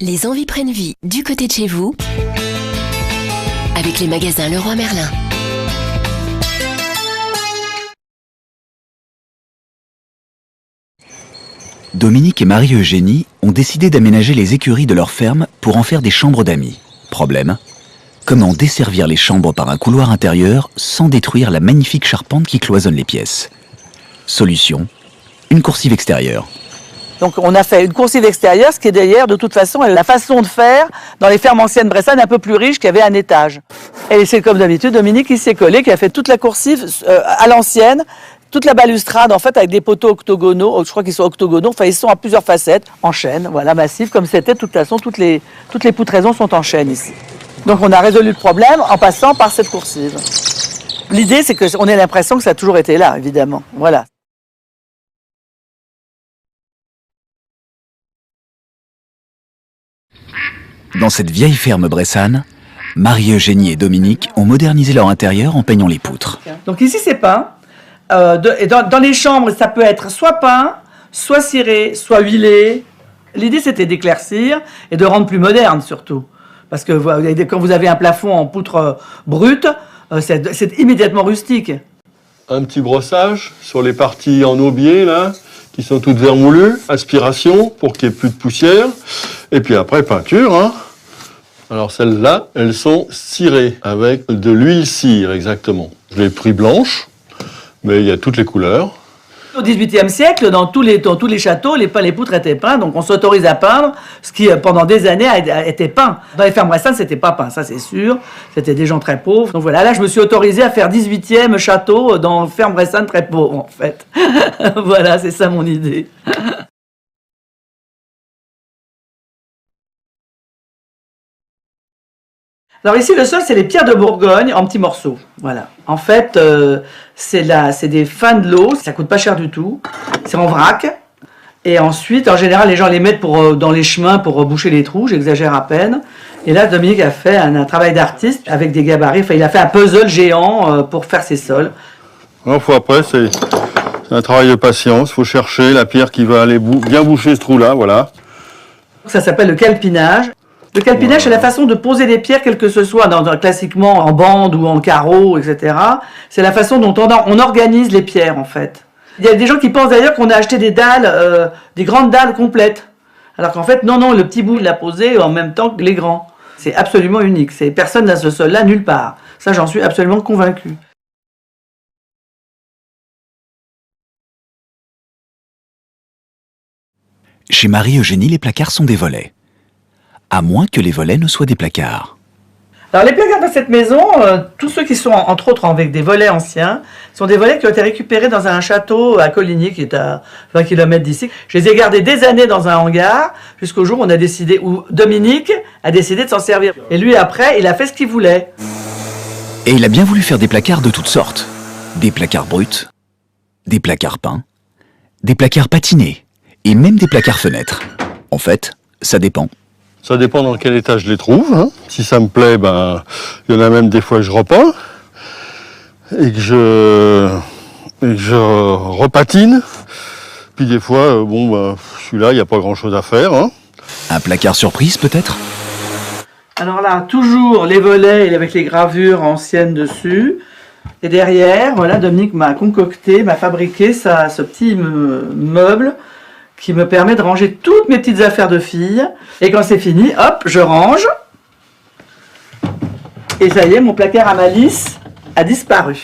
Les envies prennent vie du côté de chez vous avec les magasins Leroy Merlin. Dominique et Marie-Eugénie ont décidé d'aménager les écuries de leur ferme pour en faire des chambres d'amis. Problème, comment desservir les chambres par un couloir intérieur sans détruire la magnifique charpente qui cloisonne les pièces? Solution, une coursive extérieure. Donc on a fait une coursive extérieure, ce qui est d'ailleurs de toute façon la façon de faire dans les fermes anciennes bressanes un peu plus riches qui avaient un étage. Et c'est comme d'habitude Dominique qui s'est collé, qui a fait toute la coursive à l'ancienne, toute la balustrade en fait avec des poteaux octogonaux, je crois qu'ils sont octogonaux, enfin ils sont à plusieurs facettes, en chêne, voilà, massif, comme c'était de toute façon, toutes les poutraisons sont en chêne ici. Donc on a résolu le problème en passant par cette coursive. L'idée c'est qu'on ait l'impression que ça a toujours été là, évidemment, voilà. Dans cette vieille ferme bressane, Marie-Eugénie et Dominique ont modernisé leur intérieur en peignant les poutres. Donc ici c'est peint, et dans les chambres ça peut être soit peint, soit ciré, soit huilé. L'idée c'était d'éclaircir et de rendre plus moderne surtout. Parce que quand vous avez un plafond en poutre brute, c'est immédiatement rustique. Un petit brossage sur les parties en aubier là, qui sont toutes vermoulues, aspiration pour qu'il n'y ait plus de poussière, et puis après peinture. Hein. Alors celles-là, elles sont cirées avec de l'huile cire exactement. Je l'ai pris blanche, mais il y a toutes les couleurs. Au XVIIIe siècle, dans tous les châteaux, les poutres étaient peintes, donc on s'autorise à peindre, ce qui pendant des années a été peint. Dans les fermes bressanes, c'était pas peint, ça c'est sûr. C'était des gens très pauvres. Donc voilà, là je me suis autorisée à faire 18e château dans fermes bressanes très pauvres en fait. Voilà, c'est ça mon idée. Alors ici, le sol, c'est les pierres de Bourgogne en petits morceaux. Voilà. En fait, c'est des fins de l'eau. Ça coûte pas cher du tout. C'est en vrac. Et ensuite, en général, les gens les mettent dans les chemins pour boucher les trous. J'exagère à peine. Et là, Dominique a fait un travail d'artiste avec des gabarits. Enfin, il a fait un puzzle géant pour faire ses sols. Alors, après, c'est un travail de patience. Il faut chercher la pierre qui va aller bien boucher ce trou-là. Voilà. Ça s'appelle le calpinage. Le calpinage, c'est la façon de poser les pierres, quel que ce soit, classiquement en bande ou en carreau, etc. C'est la façon dont on organise les pierres, en fait. Il y a des gens qui pensent d'ailleurs qu'on a acheté des dalles, des grandes dalles complètes. Alors qu'en fait, non, le petit bout, il l'a posé en même temps que les grands. C'est absolument unique. Personne n'a ce sol-là nulle part. Ça, j'en suis absolument convaincue. Chez Marie-Eugénie, les placards sont des volets. À moins que les volets ne soient des placards. Alors les placards de cette maison, tous ceux qui sont entre autres avec des volets anciens, sont des volets qui ont été récupérés dans un château à Coligny qui est à 20 km d'ici. Je les ai gardés des années dans un hangar jusqu'au jour où Dominique a décidé de s'en servir. Et lui après, il a fait ce qu'il voulait. Et il a bien voulu faire des placards de toutes sortes. Des placards bruts, des placards peints, des placards patinés et même des placards fenêtres. En fait, ça dépend. Ça dépend dans quel état je les trouve. Hein. Si ça me plaît, il y en a même des fois que je repeins et que je repatine. Puis des fois, celui-là, il n'y a pas grand-chose à faire. Hein. Un placard surprise peut-être? Alors là, toujours les volets avec les gravures anciennes dessus. Et derrière, voilà, Dominique m'a fabriqué ce petit meuble qui me permet de ranger toutes mes petites affaires de fille. Et quand c'est fini, hop, je range. Et ça y est, mon placard à malice a disparu.